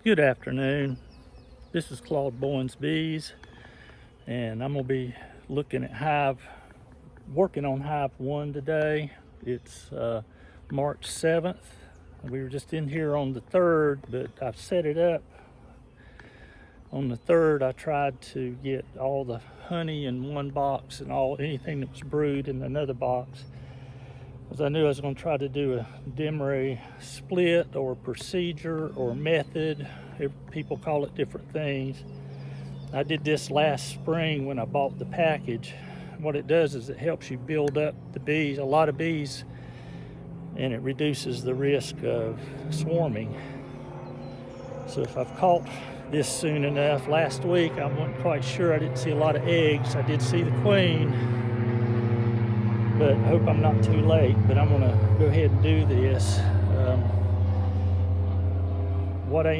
Good afternoon. This is Claude Bowen's Bees, and I'm going to be looking at working on Hive 1 today. It's March 7th. We were just in here on the 3rd, but I've set it up. On the 3rd, I tried to get all the honey in one box and anything that was brewed in another box, because I knew I was going to try to do a Demaree split or procedure or method. People call it different things. I did this last spring when I bought the package. What it does is it helps you build up the bees, a lot of bees, and it reduces the risk of swarming. So if I've caught this soon enough, last week I wasn't quite sure. I didn't see a lot of eggs. I did see the queen, but I hope I'm not too late. But I'm gonna go ahead and do this. What I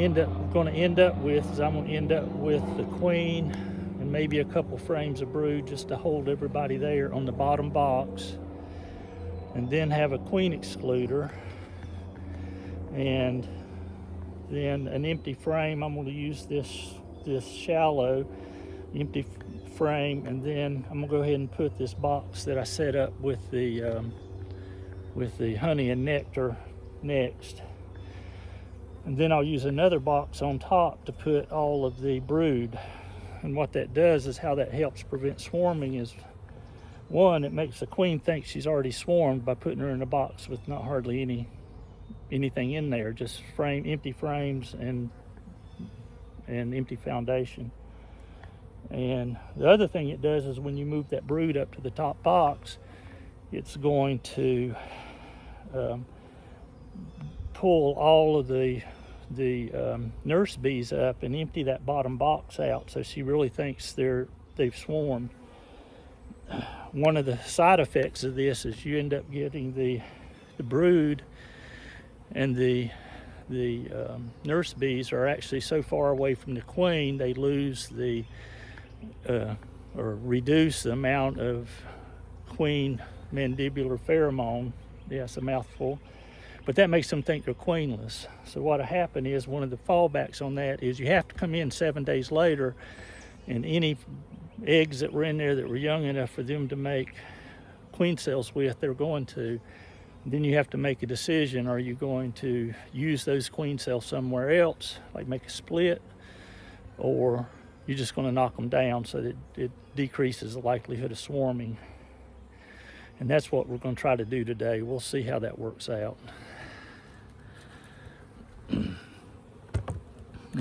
going to end up with is I'm going to end up with the queen and maybe a couple frames of brood just to hold everybody there on the bottom box, and then have a queen excluder and then an empty frame. I'm going to use this shallow empty frame, and then I'm going to go ahead and put this box that I set up with the honey and nectar next. And then I'll use another box on top to put all of the brood. And what that does is how that helps prevent swarming is, one, it makes the queen think she's already swarmed by putting her in a box with not hardly anything in there, just empty frames and empty foundation. And the other thing it does is when you move that brood up to the top box, it's going to pull all of the nurse bees up and empty that bottom box out, so she really thinks they've swarmed. One of the side effects of this is you end up getting the brood, and the nurse bees are actually so far away from the queen they lose or reduce the amount of queen mandibular pheromone. Yeah, it's a mouthful. But that makes them think they're queenless. So what will happen is, one of the fallbacks on that is you have to come in 7 days later, and any eggs that were in there that were young enough for them to make queen cells with, they're going to. Then you have to make a decision. Are you going to use those queen cells somewhere else, like make a split, or you're just going to knock them down so that it decreases the likelihood of swarming? And that's what we're going to try to do today. We'll see how that works out. And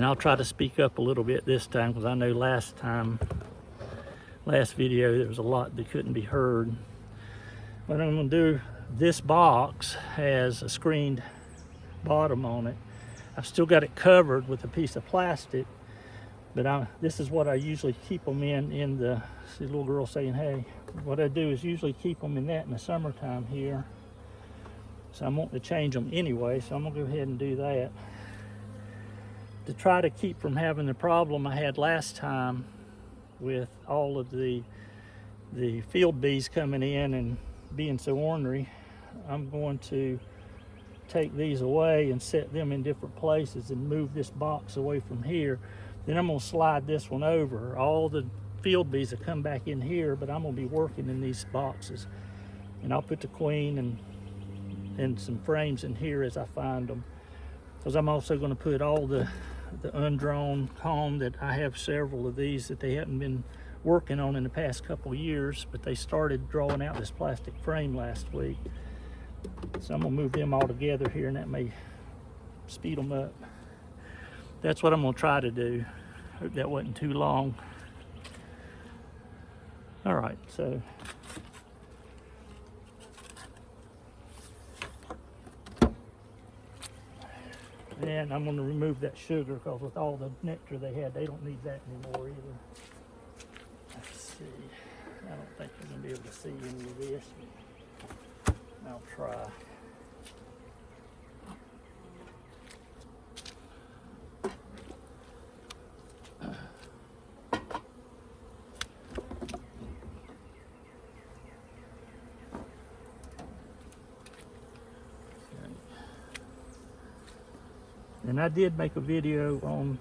I'll try to speak up a little bit this time, because I know last video there was a lot that couldn't be heard. What I'm going to do, this box has a screened bottom on it. I've still got it covered with a piece of plastic, but this is what I usually keep them in the, see the little girl saying hey. What I do is usually keep them in that in the summertime here. So I'm wanting to change them anyway, so I'm gonna go ahead and do that to try to keep from having the problem I had last time with all of the field bees coming in and being so ornery. I'm going to take these away and set them in different places and move this box away from here. Then I'm going to slide this one over. All the field bees will come back in here, but I'm going to be working in these boxes. And I'll put the queen and some frames in here as I find them, because I'm also going to put all the undrawn comb that I have several of these that they haven't been working on in the past couple of years, but they started drawing out this plastic frame last week. So I'm going to move them all together here, and that may speed them up. That's what I'm going to try to do. Hope that wasn't too long. All right, so and I'm going to remove that sugar, because with all the nectar they had, they don't need that anymore either. Let's see. I don't think you're going to be able to see any of this. I'll try. And I did make a video on,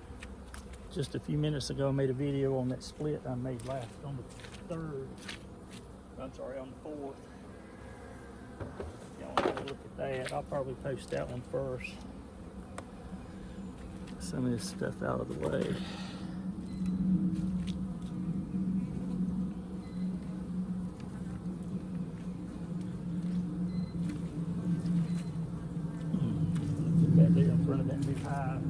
just a few minutes ago, I made a video on that split I made last on the 3rd. I'm sorry, on the 4th. Y'all want to look at that? I'll probably post that one first. Some of this stuff out of the way. Put that there in front of that new hive.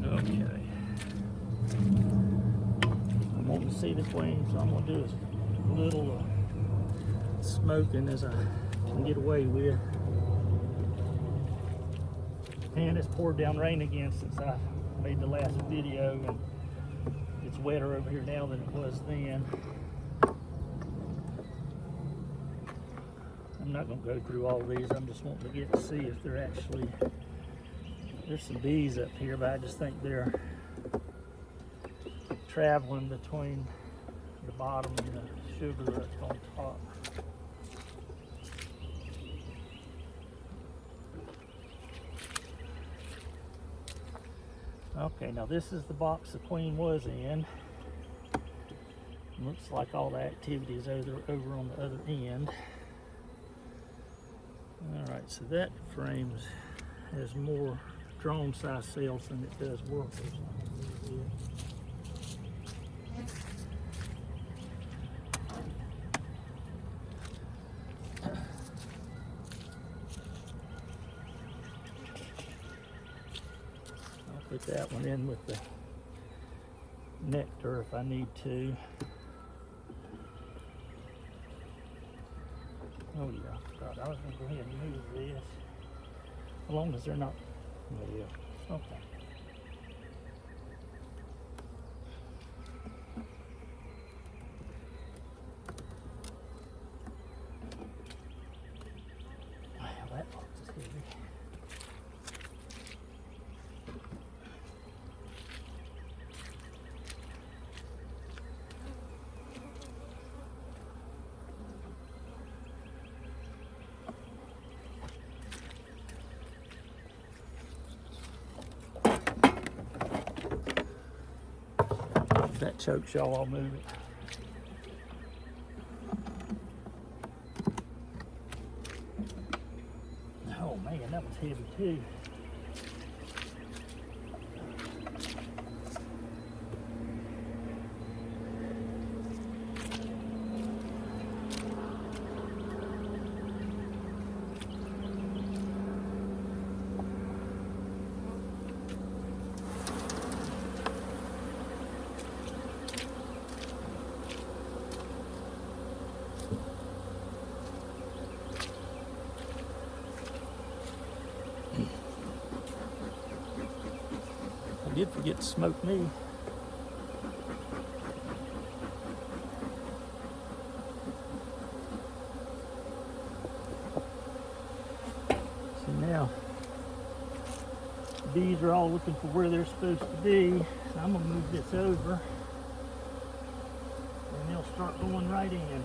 Okay. I want to see the queen, so I'm going to do as little smoking as I can get away with. And it's poured down rain again since I made the last video, and it's wetter over here now than it was then. I'm not going to go through all these. I'm just wanting to get to see if they're actually, there's some bees up here, but I just think they're traveling between the bottom and the sugar up on top. Okay, now this is the box the queen was in. Looks like all the activity is over on the other end. Alright, so that frame has more drone size cells than it does workers. Put that one in with the nectar if I need to. Oh yeah, God, I was going to go ahead and move this. As long as they're not, oh yeah, okay. Wow, that box is heavy. If that chokes y'all, I'll move it. Oh man, that was heavy too. I did forget to smoke me. So now, the bees are all looking for where they're supposed to be. So I'm gonna move this over, and they'll start going right in.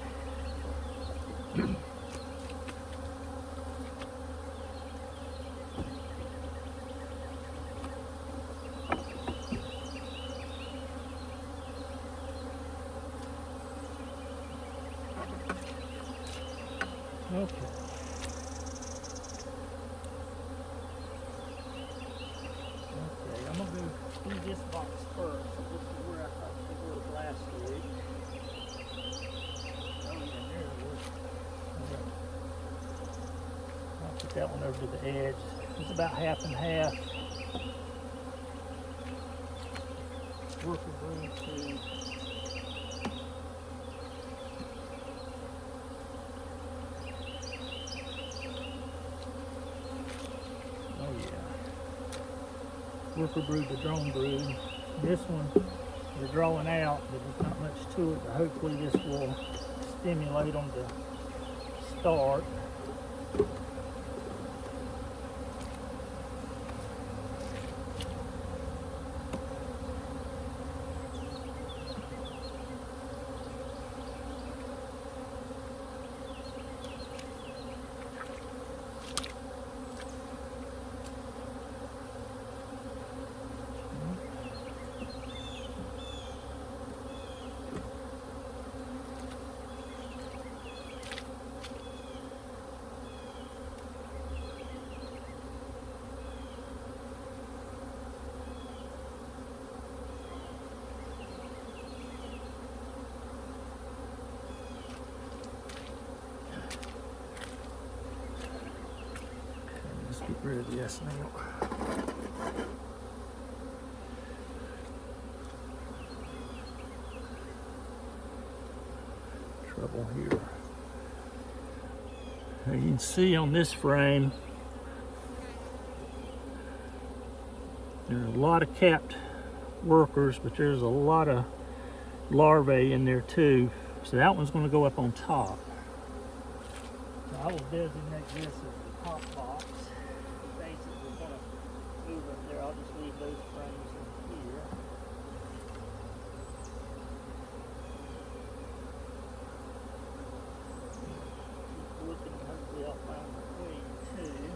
Okay. Okay, I'm gonna go through this box first. This is where I thought they were last week. Oh yeah, there it is. Okay. I'll put that one over to the edge. It's about half and half. Worker broom too. Worker brood to drone brood. This one they're drawing out, but there's not much to it, but hopefully this will stimulate them to start. rid of this now. Trouble here. Now you can see on this frame, there's a lot of capped workers, but there's a lot of larvae in there too. So that one's going to go up on top. So I will designate this as the top box. Basically, going to move up there. I'll just leave those frames in here. Keep looking, hopefully I'll find the queen too.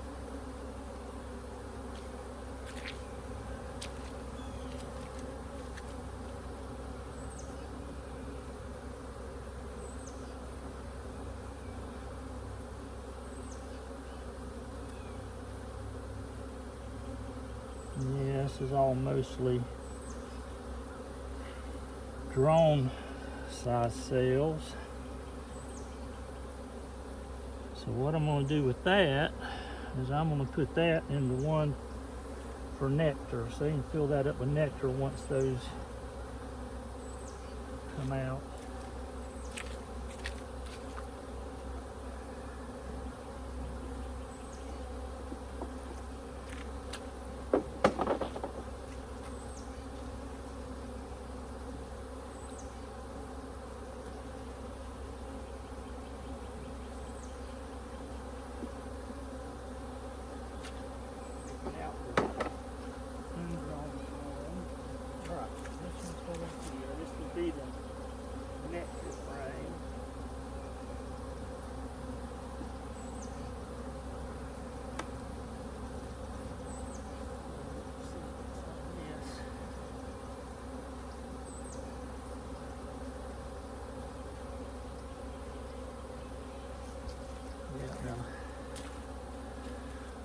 Yeah, this is all mostly drone size cells. So what I'm going to do with that is I'm going to put that in the one for nectar. So you can fill that up with nectar once those come out.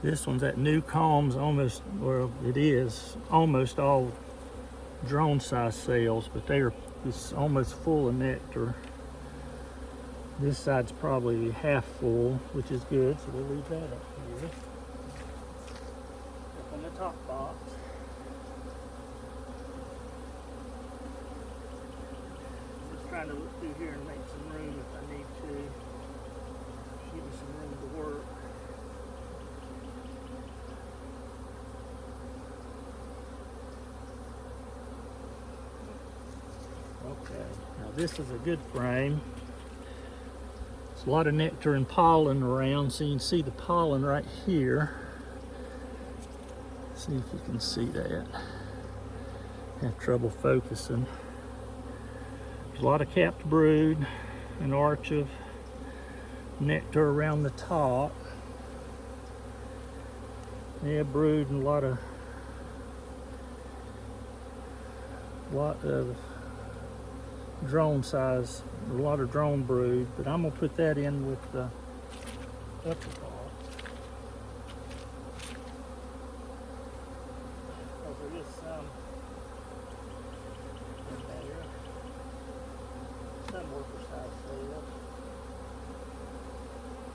This one's at new combs, almost, well, it is almost all drone size cells, but it's almost full of nectar. This side's probably half full, which is good, so we'll leave that up here. Up on the top box. Just trying to look through here and make some room if I need to. Give me some room to work. Okay, now this is a good frame. There's a lot of nectar and pollen around, so you can see the pollen right here. See if you can see that. Have trouble focusing. There's a lot of capped brood, an arch of nectar around the top. Yeah, brood and a lot of drone size, a lot of drone brood, but I'm gonna put that in with the upper box. Oh, there is some in there. Some worker size cells.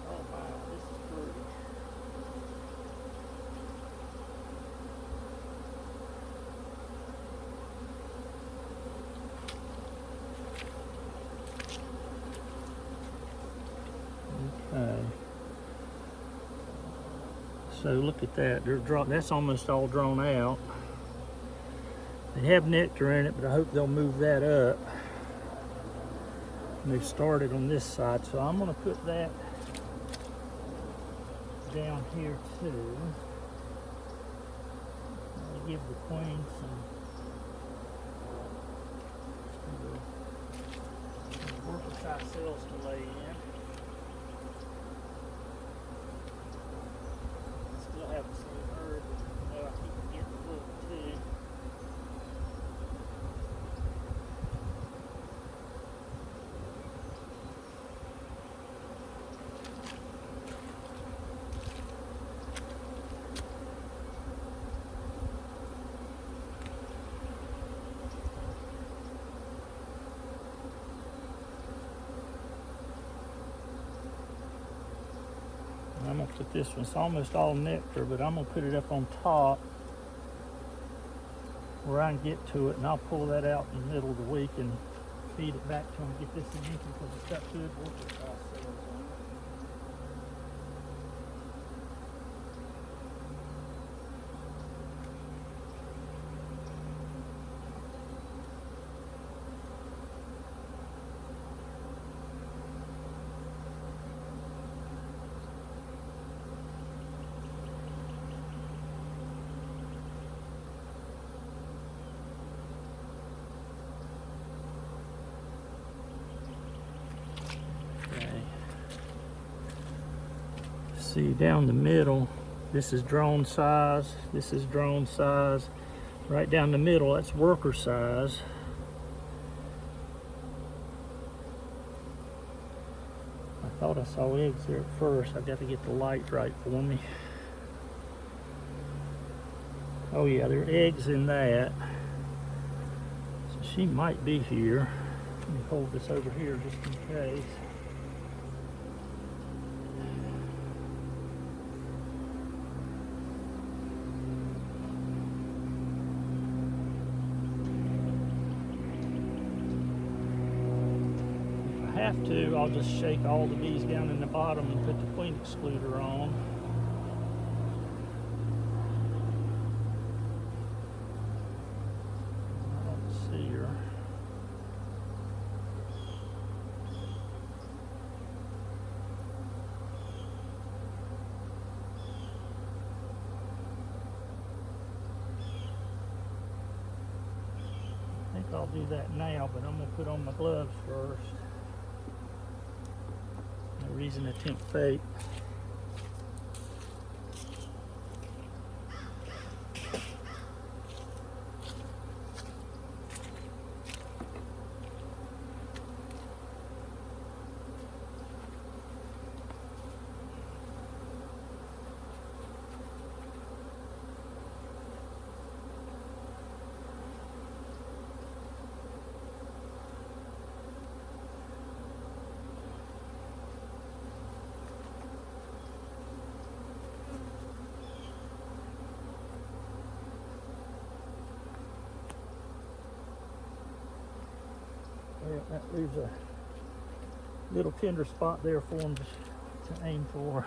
Oh wow, this is pretty. Okay. So look at that. That's almost all drawn out. They have nectar in it, but I hope they'll move that up. And they've started on this side, so I'm going to put that down here too. I'll give the queen some worker size cells to lay in. Still have the same herb, but I keep getting the look too. with this one. It's almost all nectar, but I'm gonna put it up on top where I can get to it, and I'll pull that out in the middle of the week and feed it back to them, get this in empty because it's got good worker cells on it. See down the middle, this is drone size, this is drone size. Right down the middle, that's worker size. I thought I saw eggs there at first. I got to get the light right for me. Oh yeah, there are eggs in that. So she might be here. Let me hold this over here just in case. Have to, I'll just shake all the bees down in the bottom and put the queen excluder on. I don't see her. I think I'll do that now, but I'm going to put on my gloves first. No reason to tempt fate. Well, that leaves a little tender spot there for them to aim for.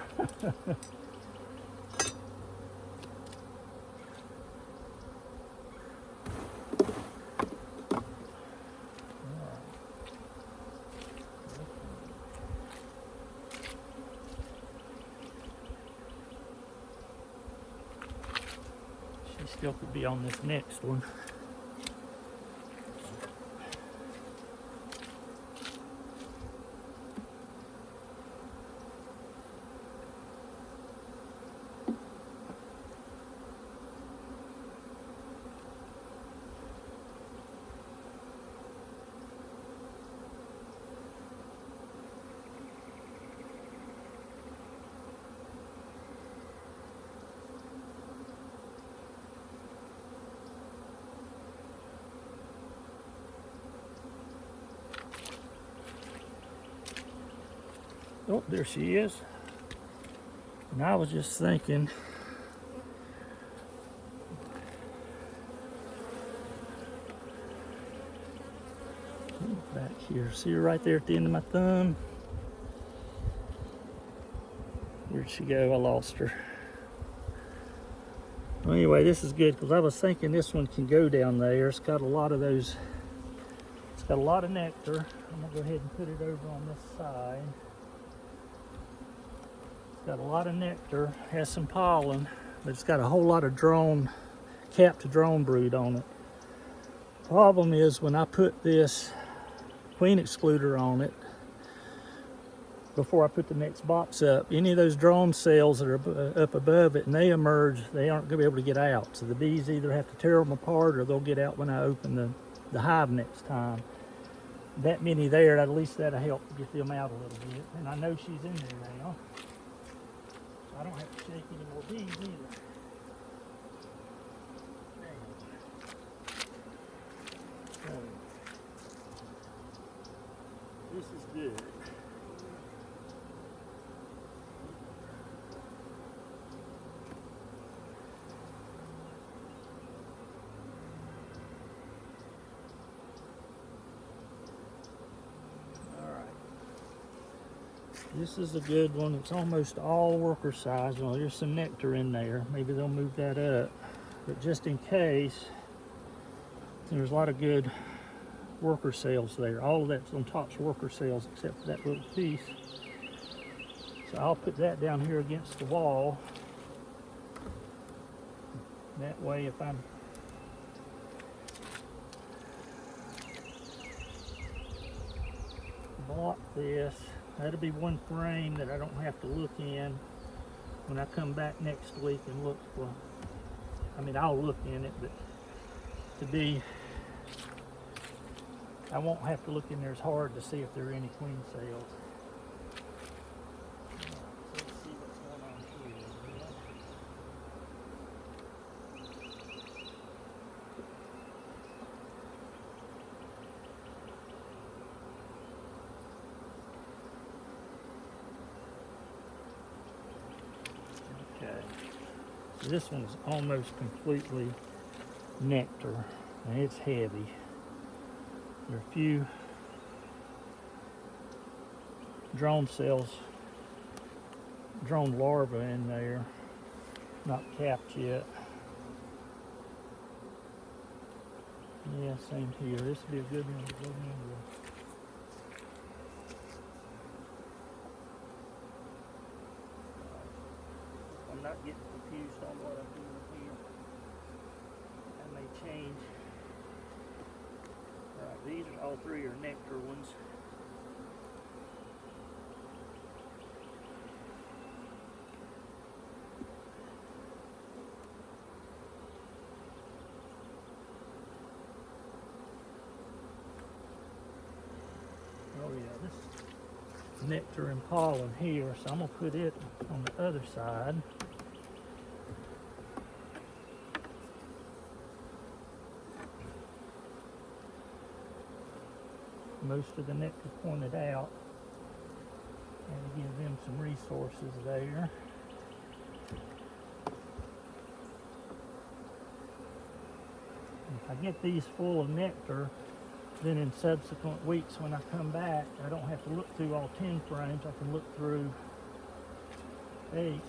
She still could be on this next one. Oh, there she is. And I was just thinking, back here, see her right there at the end of my thumb? Where'd she go? I lost her. Well, anyway, this is good because I was thinking this one can go down there. It's got a lot of those, it's got a lot of nectar. I'm gonna go ahead and put it over on this side. Got a lot of nectar, has some pollen, but it's got a whole lot of drone, capped drone brood on it. Problem is when I put this queen excluder on it, before I put the next box up, any of those drone cells that are up above it and they emerge, they aren't going to be able to get out. So the bees either have to tear them apart or they'll get out when I open the hive next time. That many there, at least that'll help get them out a little bit. And I know she's in there now. I don't have to shake any more bees either. So, this is good. This is a good one. It's almost all worker size. Well, there's some nectar in there. Maybe they'll move that up. But just in case, there's a lot of good worker cells there. All of that's on top's worker cells except for that little piece. So I'll put that down here against the wall. That way if I'm block this, that'll be one frame that I don't have to look in when I come back next week and look for, I mean, I'll look in it, but to be, I won't have to look in there as hard to see if there are any queen cells. Let's see what's going on here. Okay, so this one's almost completely nectar, and it's heavy. There are a few drone cells, drone larvae in there, not capped yet. Yeah, same here. This would be a good one to go in with. I'm not getting confused on what I'm doing here. I may change. Alright, these are all three are nectar ones. Oh yeah, this nectar and pollen here, so I'm going to put it on the other side. Most of the nectar pointed out, and to give them some resources there. If I get these full of nectar, then in subsequent weeks when I come back, I don't have to look through all 10 frames, I can look through 8.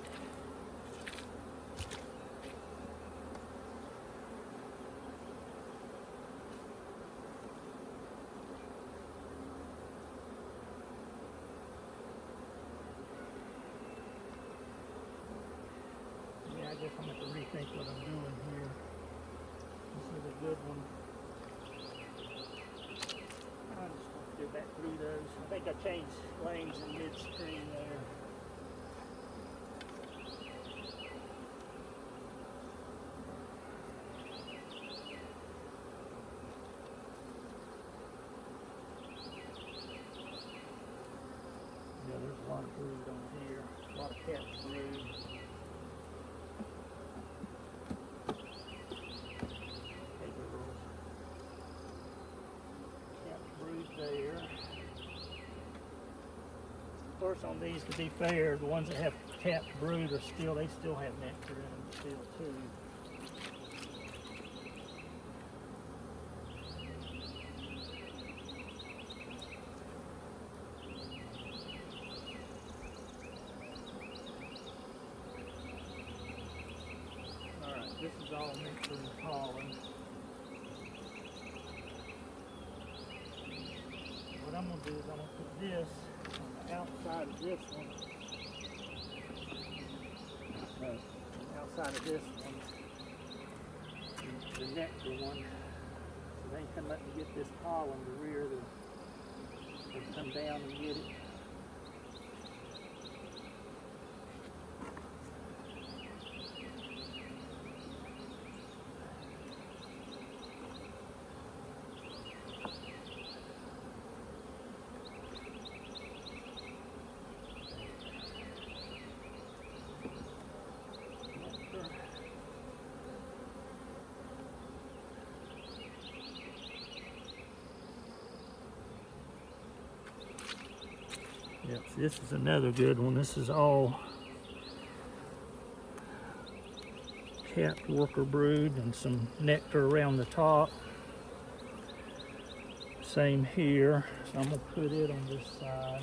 I guess I'm going to rethink what I'm doing here. This is a good one. I'm just going to go back through those. I think I changed lanes in midstream there. Yeah, there's a lot of brood on here. A lot of capped brood. There. Of course, on these, to be fair, the ones that have capped brood are still, they still have nectar in them still too. Alright, this is all nectar and pollen. What I'm going to do is I'm going to put this on the outside of this one. No, on the outside of this one, the nectar one. So they can come up and get this pollen to rear the, or come down and get it. Yep, see, this is another good one. This is all capped worker brood and some nectar around the top. Same here. So I'm going to put it on this side.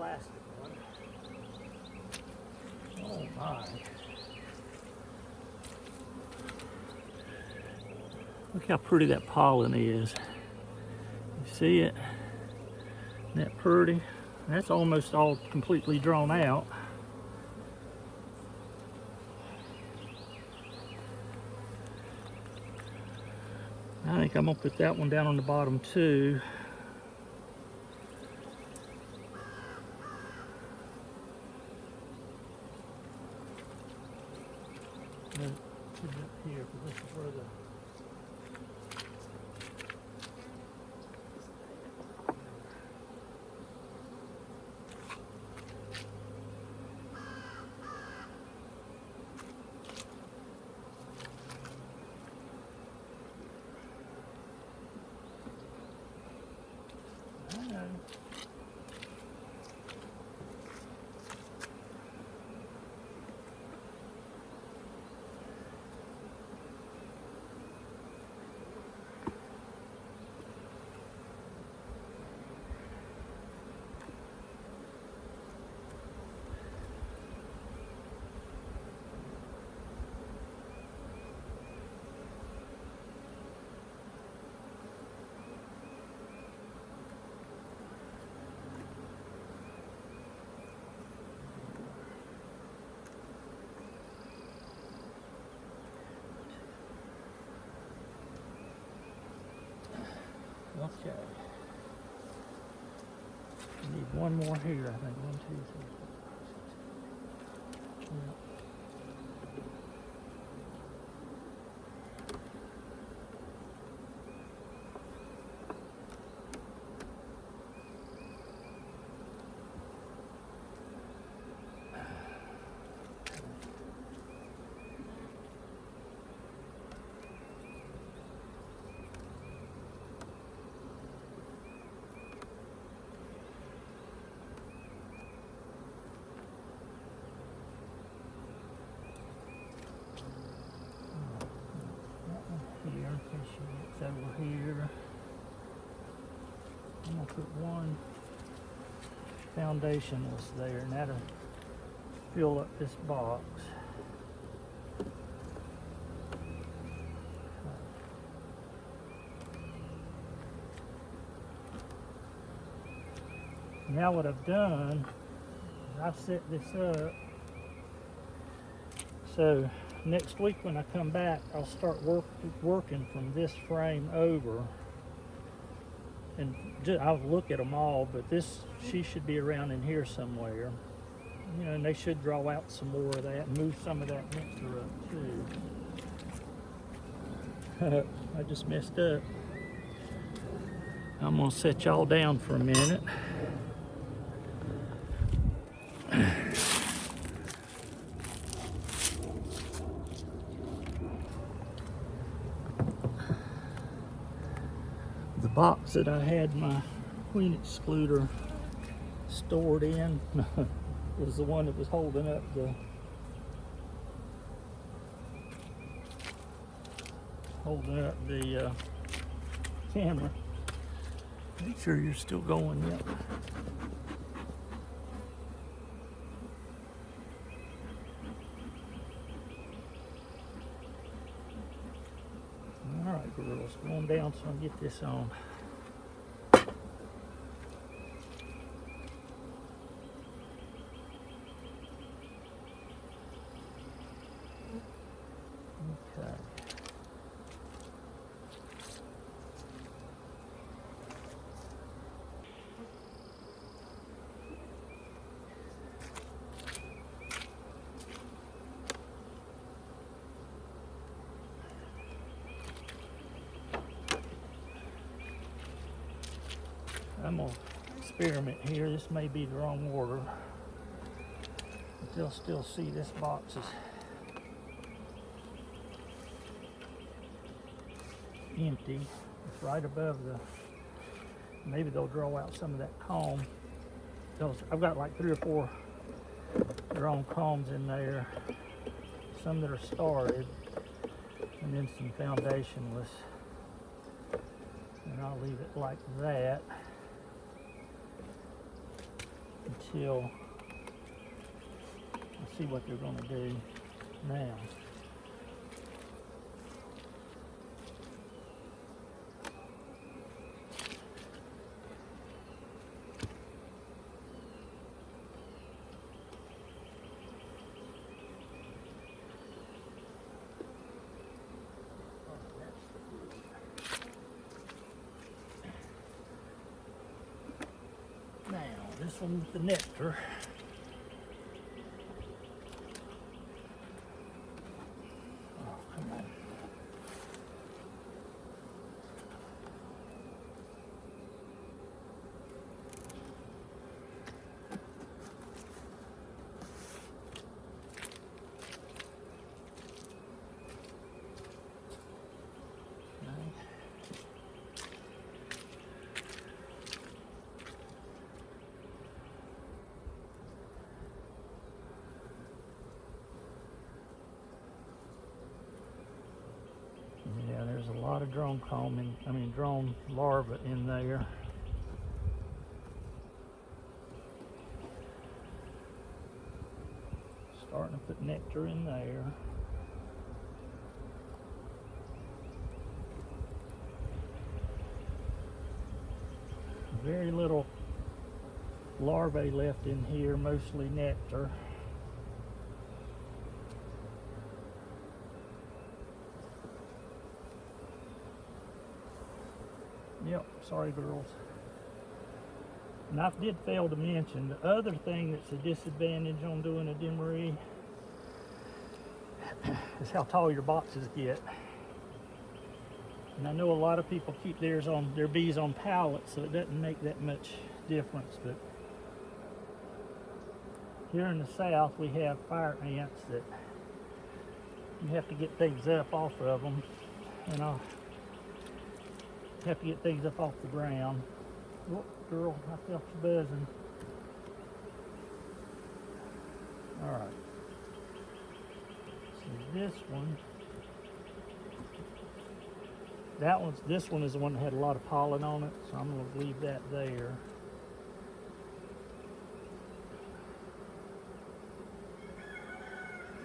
plastic one. Oh my. Look how pretty that pollen is. You see it? Isn't that pretty? That's almost all completely drawn out. I think I'm gonna put that one down on the bottom too. Put it up here because this is where the okay. We need one more here, I think. 1, 2, 3, 4, 5, 6, 7. Yeah. Here, it's over here. I'm gonna put one foundationless there, and that'll fill up this box. Now what I've done is I've set this up so next week when I come back, I'll start working from this frame over, and I'll look at them all, but she should be around in here somewhere. You know, and they should draw out some more of that and move some of that mixer up too. I just messed up. I'm gonna set y'all down for a minute. The box that I had my queen excluder stored in was the one that was holding up the camera. Make sure you're still going. Yep. All right, girls, going down so I can get this on. Okay. I'm gonna experiment here. This may be the wrong order, but they'll still see this box is empty. It's right above the, maybe they'll draw out some of that comb. I've got like 3 or 4 drawn combs in there, some that are started, and then some foundationless. And I'll leave it like that. until I see what they're going to do now. Now, this one with the nectar. Oh, come on. Yeah, there's a lot of drone drone larvae in there. Starting to put nectar in there. Very little larvae left in here, mostly nectar. Yep, sorry girls. And I did fail to mention the other thing that's a disadvantage on doing a Demaree is how tall your boxes get. And I know a lot of people keep their bees on pallets, so it doesn't make that much difference. But here in the south, we have fire ants that you have to get things up off of them, and I'll have to get things up off the ground. Oh, girl, I felt you buzzing. All right. So this one. This one is the one that had a lot of pollen on it, so I'm going to leave that there.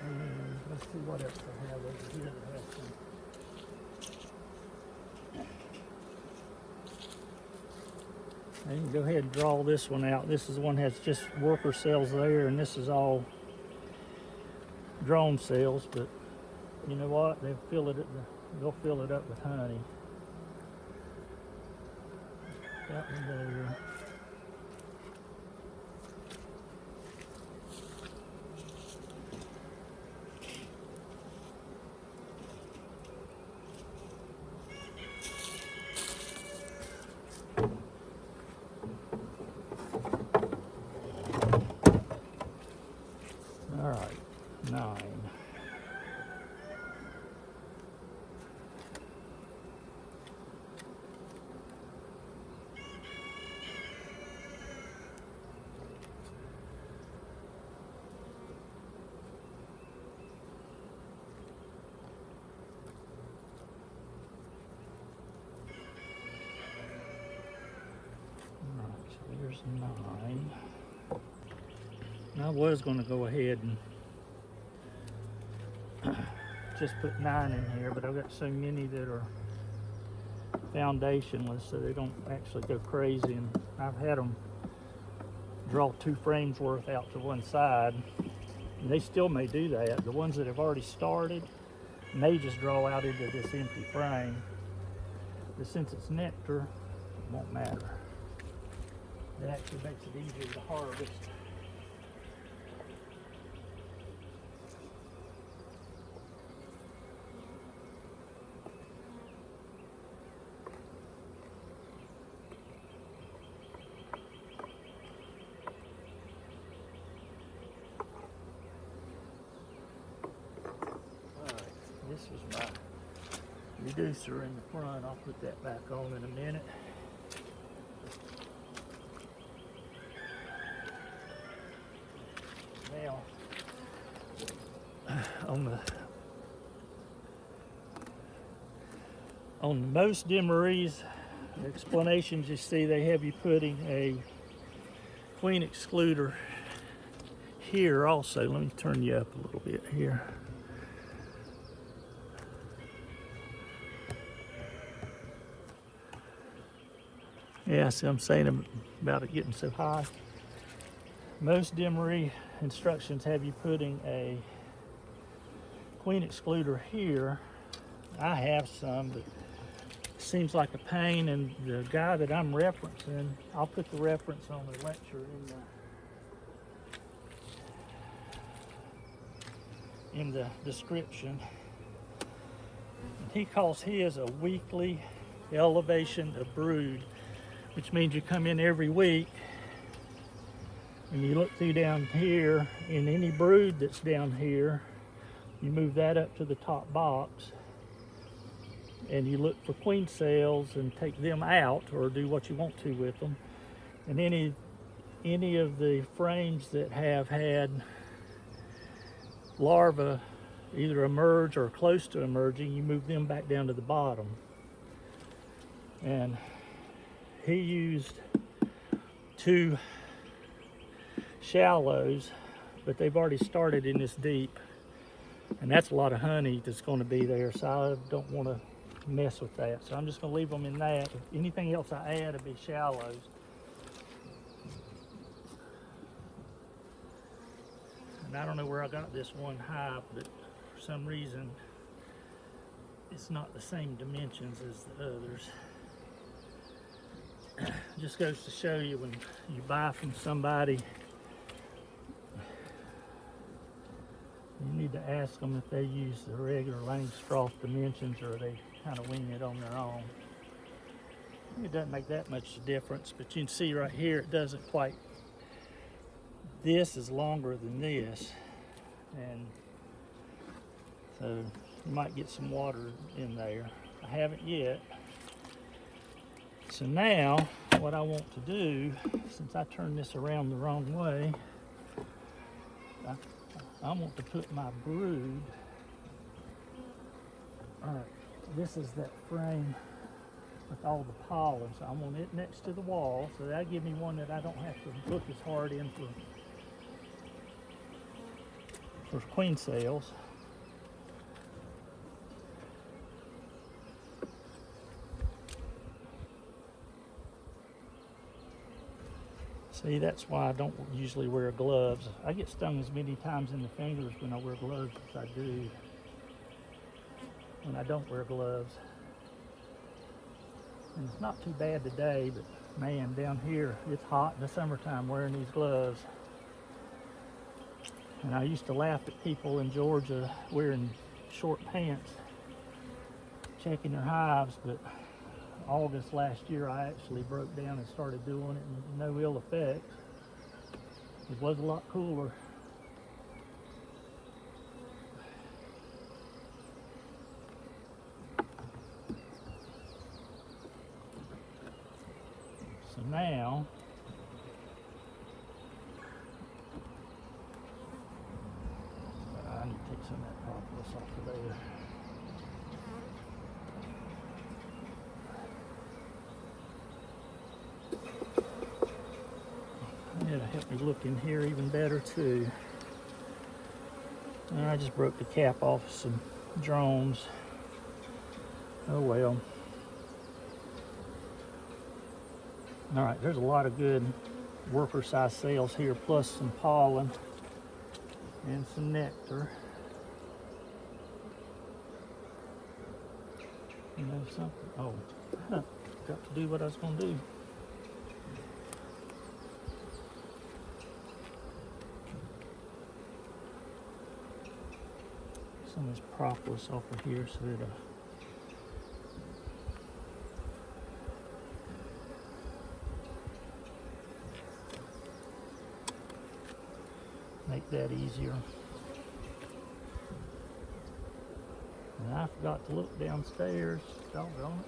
And let's see what else I have over here that has some. I can go ahead and draw this one out. This is the one that has just worker cells there, and this is all drone cells, but you know what? They'll fill it up with honey. That one there. All right, 9. There's 9. I was going to go ahead and just put 9 in here, but I've got so many that are foundationless, so they don't actually go crazy. And I've had them draw 2 frames worth out to one side, and they still may do that. The ones that have already started may just draw out into this empty frame, but since it's nectar, it won't matter. It actually makes it easier to harvest. Alright, this was my reducer in the front. I'll put that back on in a minute. Now, on most Demarees explanations, you see they have you putting a queen excluder here also. Let me turn you up a little bit here. Yeah, see, I'm saying about it getting so high. Most Demaree instructions have you putting a queen excluder here. I have some, but it seems like a pain, and the guy that I'm referencing, I'll put the reference on the lecture in the description. And he calls his a weekly elevation of brood, which means you come in every week and you look through down here, and any brood that's down here, you move that up to the top box and you look for queen cells and take them out or do what you want to with them. And any of the frames that have had larvae either emerge or close to emerging, you move them back down to the bottom. And he used 2 shallows, but they've already started in this deep, and that's a lot of honey that's going to be there, so I don't want to mess with that. So I'm just going to leave them in that. Anything else I add will be shallows. And I don't know where I got this one hive, but for some reason it's not the same dimensions as the others. Just goes to show you, when you buy from somebody, you need to ask them if they use the regular Langstroth dimensions or they kind of wing it on their own. It doesn't make that much difference, but you can see right here it doesn't quite. This is longer than this, and so you might get some water in there. I haven't yet. So now what I want to do, since I turned this around the wrong way, I want to put my brood. All right, this is that frame with all the pollen, so I want it next to the wall, so that'll give me one that I don't have to look as hard in for queen cells. See, that's why I don't usually wear gloves. I get stung as many times in the fingers when I wear gloves as I do when I don't wear gloves. And it's not too bad today, but man, down here, it's hot in the summertime wearing these gloves. And I used to laugh at people in Georgia wearing short pants, checking their hives, but August last year I actually broke down and started doing it, and no ill effects. It was a lot cooler. So now I need to take some of that propolis off of there. It'll help me look in here even better too. And I just broke the cap off some drones. Oh well. All right, there's a lot of good worker size cells here, plus some pollen and some nectar. You know something? Oh, got to do what I was going to do. Some of this propolis off of here so it'll make that easier. And I forgot to look downstairs. Doggone it.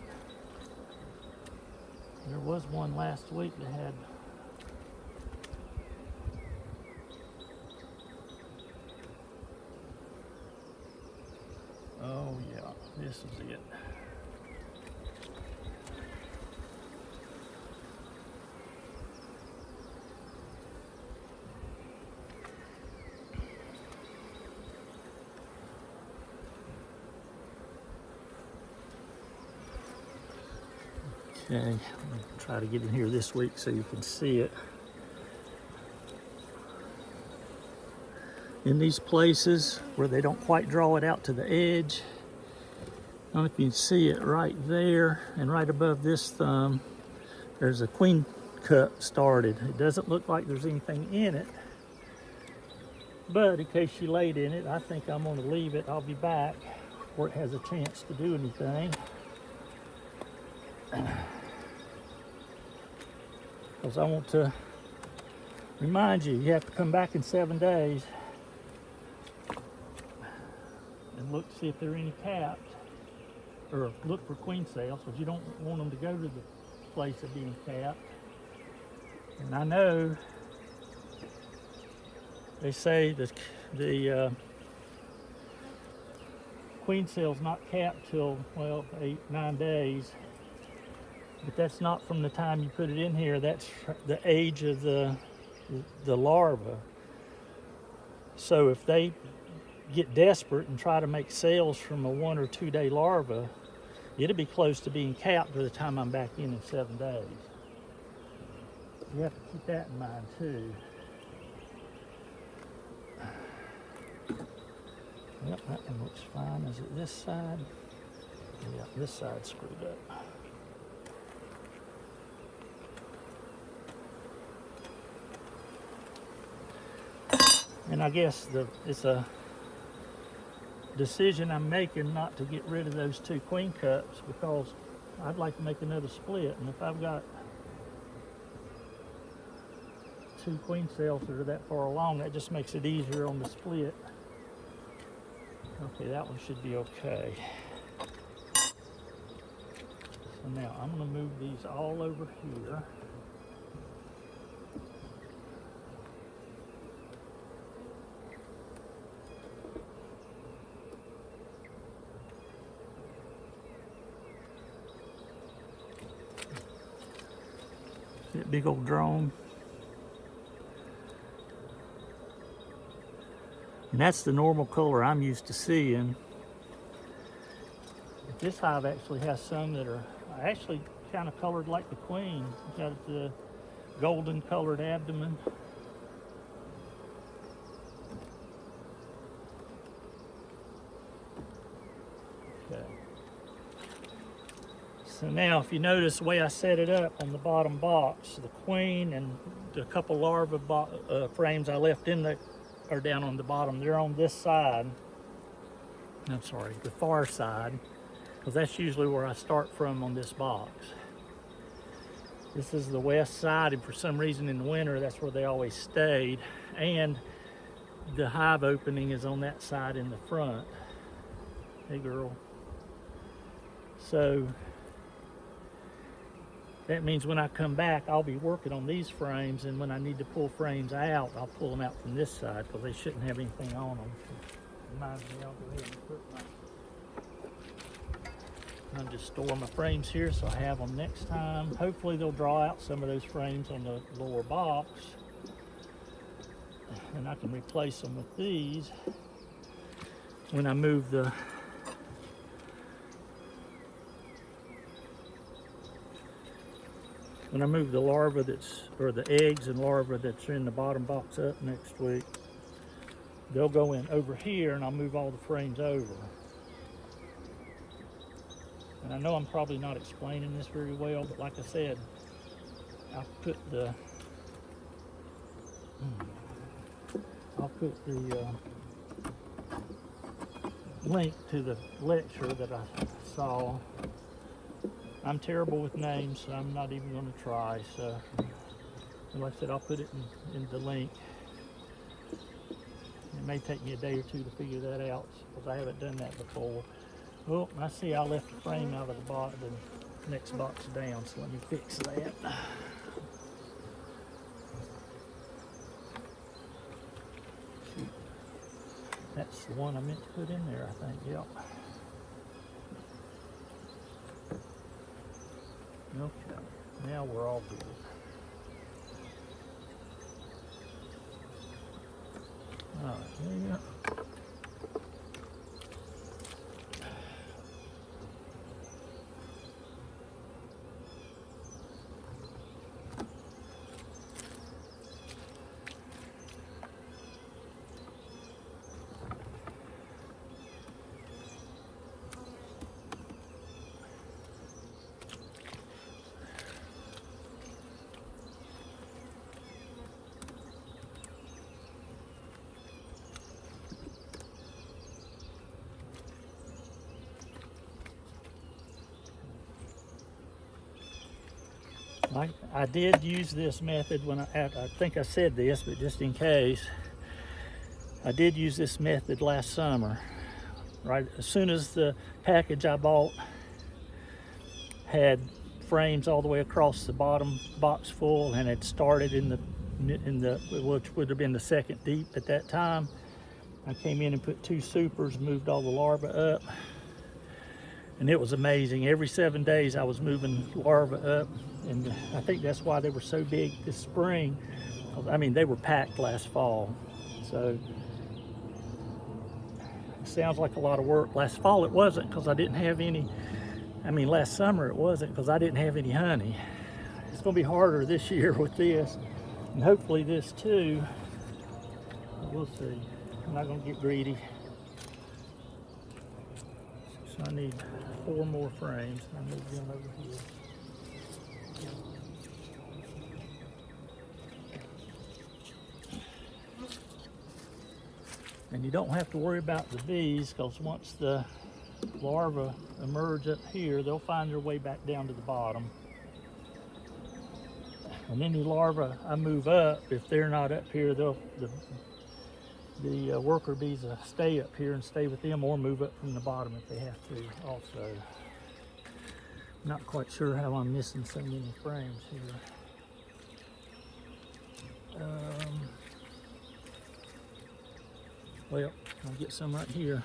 There was one last week that had oh yeah, this is it. Okay, I'll try to get in here this week so you can see it. In these places where they don't quite draw it out to the edge, I don't know if you can see it right there, and right above this thumb, there's a queen cup started. It doesn't look like there's anything in it, but in case she laid in it, I think I'm going to leave it. I'll be back before it has a chance to do anything. Because I want to remind you, you have to come back in 7 days and look to see if there are any capped, or look for queen cells, because you don't want them to go to the place of being capped. And I know they say that the queen cell's not capped till, well, 8-9 days. But that's not from the time you put it in here. That's the age of the larva. So if they get desperate and try to make cells from a 1 or 2 day larva, it'll be close to being capped by the time I'm back in 7 days. You have to keep that in mind too. Yep, that one looks fine. Is it this side? Yeah, this side's screwed up. And I guess it's a decision I'm making not to get rid of those 2 queen cups, because I'd like to make another split. And if I've got 2 queen cells that are that far along, that just makes it easier on the split. Okay, that one should be okay. So now I'm going to move these all over here. That big old drone. And that's the normal color I'm used to seeing. But this hive actually has some that are actually kind of colored like the queen. It's got the golden colored abdomen. Okay. So now if you notice the way I set it up on the bottom box, the queen and a couple larva frames I left in the are down on the bottom. They're on this side. I'm sorry, the far side, because that's usually where I start from on this box. This is the west side, and for some reason in the winter, that's where they always stayed. And the hive opening is on that side in the front. Hey girl. So that means when I come back, I'll be working on these frames, and when I need to pull frames out, I'll pull them out from this side, because they shouldn't have anything on them. Reminds me, I'll go ahead and put I'll just store my frames here so I have them next time. Hopefully they'll draw out some of those frames on the lower box, and I can replace them with these when I move the larva or the eggs and larva that's in the bottom box up next week. They'll go in over here, and I'll move all the frames over. And I know I'm probably not explaining this very well, but like I said, I'll put the link to the lecture that I saw. I'm terrible with names, so I'm not even going to try. So, like I said, I'll put it in the link. It may take me a day or two to figure that out, because I haven't done that before. Oh, I see I left the frame out of the next box down, so let me fix that. That's the one I meant to put in there, I think, yep. Okay, now we're all good. All right, there you go. I did use this method when I think I said this, but just in case, I did use this method last summer. Right as soon as the package I bought had frames all the way across the bottom box full and had started in the which would have been the second deep at that time, I came in and put 2 supers, moved all the larvae up, and it was amazing. Every 7 days I was moving larvae up, and I think that's why they were so big this spring. I mean, they were packed last fall, so it sounds like a lot of work. Last fall it wasn't, because I didn't have any. I mean, last summer it wasn't, because I didn't have any honey. It's going to be harder this year with this, and hopefully this too. We'll see. I'm not going to get greedy. So I need 4 more frames. I move them over here. And you don't have to worry about the bees, because once the larvae emerge up here, they'll find their way back down to the bottom. And any larvae I move up, if they're not up here, the worker bees will stay up here and stay with them, or move up from the bottom if they have to also. Not quite sure how I'm missing so many frames here. Well, I'll get some right here.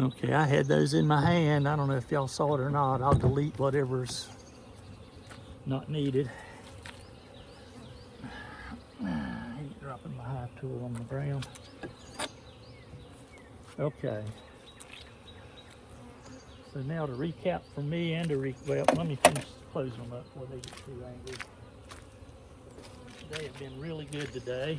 Okay, I had those in my hand. I don't know if y'all saw it or not. I'll delete whatever's not needed. I hate dropping my hive tool on the ground. Okay. So now to recap for me and to well, let me finish closing them up before they get too angry. They have been really good today.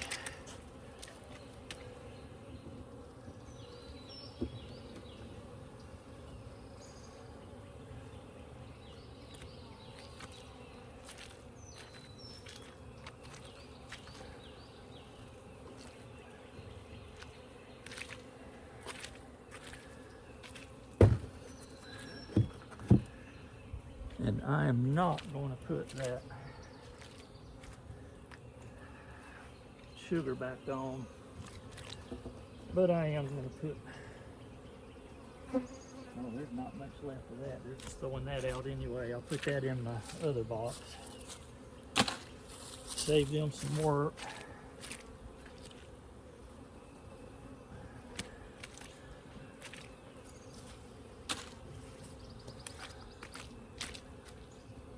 And I am not going to put that sugar back on, but I am going to put, oh, there's not much left of that. They're just throwing that out anyway. I'll put that in my other box. Save them some work.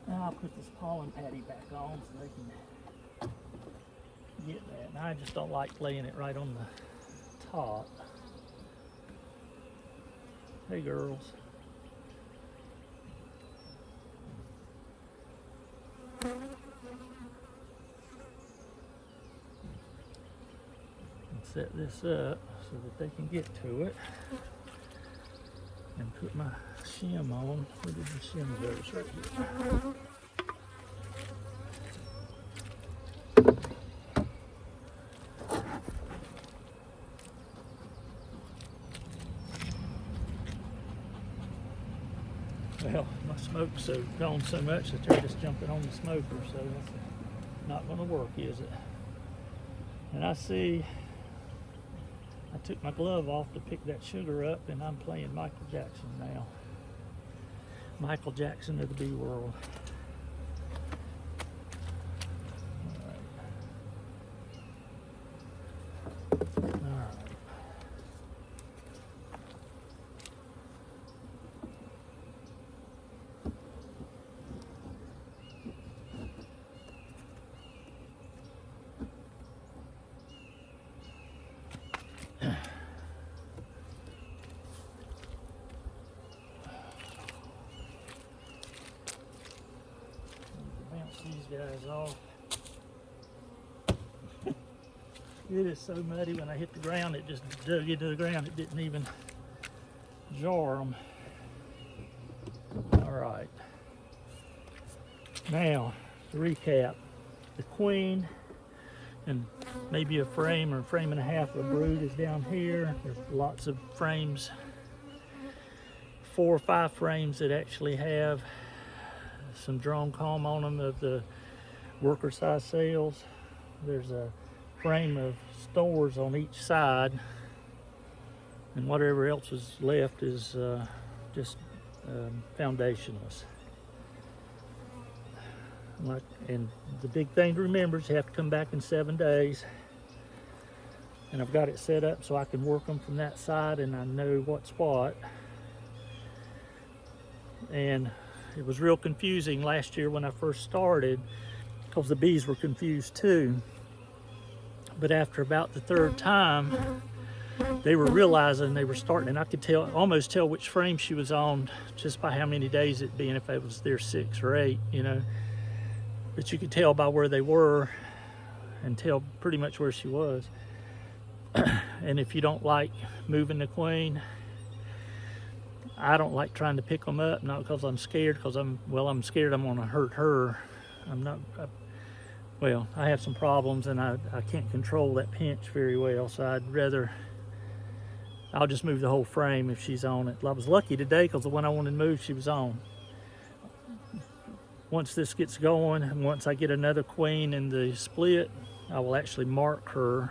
Now I'll put this pollen patty back on so they can get that. And I just don't like laying it right on the top. Hey girls. And set this up so that they can get to it. And put my shim on. Where did the shim go? It's right here. Well, my smoke's so gone so much that they're just jumping on the smoker, so that's not going to work, is it? And I see I took my glove off to pick that sugar up, and I'm playing Michael Jackson now. Michael Jackson of the bee world. All right. these guys off. It is so muddy when I hit the ground, it just dug into the ground. It didn't even jar them. All right. Now, to recap, the queen and maybe a frame or a frame and a half of brood is down here. There's lots of frames, 4 or 5 frames that actually have some drone comb on them of the worker size sails. There's a frame of stores on each side, and whatever else is left is just foundationless. And the big thing to remember is you have to come back in 7 days, and I've got it set up so I can work them from that side and I know what's what. And it was real confusing last year when I first started because the bees were confused too. But after about the 3rd time, they were realizing they were starting, and I could almost tell which frame she was on just by how many days it being, if it was there 6 or 8, you know. But you could tell by where they were and tell pretty much where she was. And if you don't like moving the queen, I don't like trying to pick them up, not because I'm scared, because I'm scared I'm gonna hurt her. Well, I have some problems and I can't control that pinch very well, so I'll just move the whole frame if she's on it. I was lucky today because the one I wanted to move, she was on. Once this gets going, and once I get another queen in the split, I will actually mark her.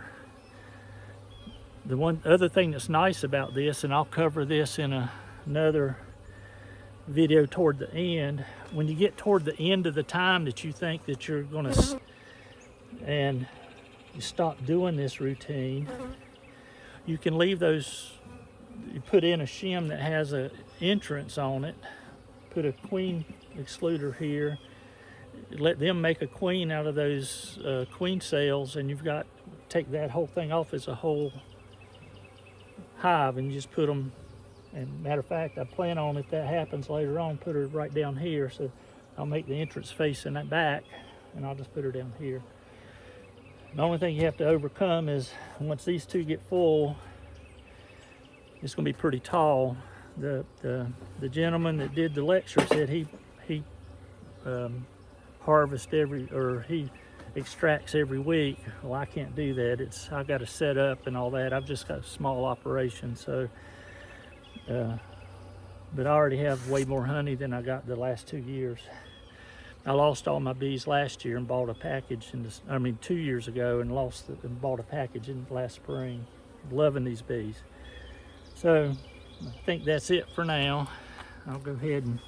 The one other thing that's nice about this, and I'll cover this in another video toward the end, when you get toward the end of the time that you think that you're gonna, and you stop doing this routine, you can leave those, you put in a shim that has an entrance on it, put a queen excluder here, let them make a queen out of those queen cells, and you've got, take that whole thing off as a whole hive, and you just put them, and matter of fact, I plan on, if that happens later on, put her right down here, so I'll make the entrance facing that back, and I'll just put her down here. The only thing you have to overcome is once these 2 get full, it's going to be pretty tall. The gentleman that did the lecture said he harvests he extracts every week. Well, I can't do that. I got to set up and all that. I've just got a small operation, so but I already have way more honey than I got the last 2 years. I lost all my bees last year and bought a package 2 years ago, and bought a package in last spring. Loving these bees. So I think that's it for now. I'll go ahead and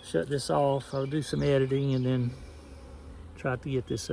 shut this off. I'll do some editing and then try to get this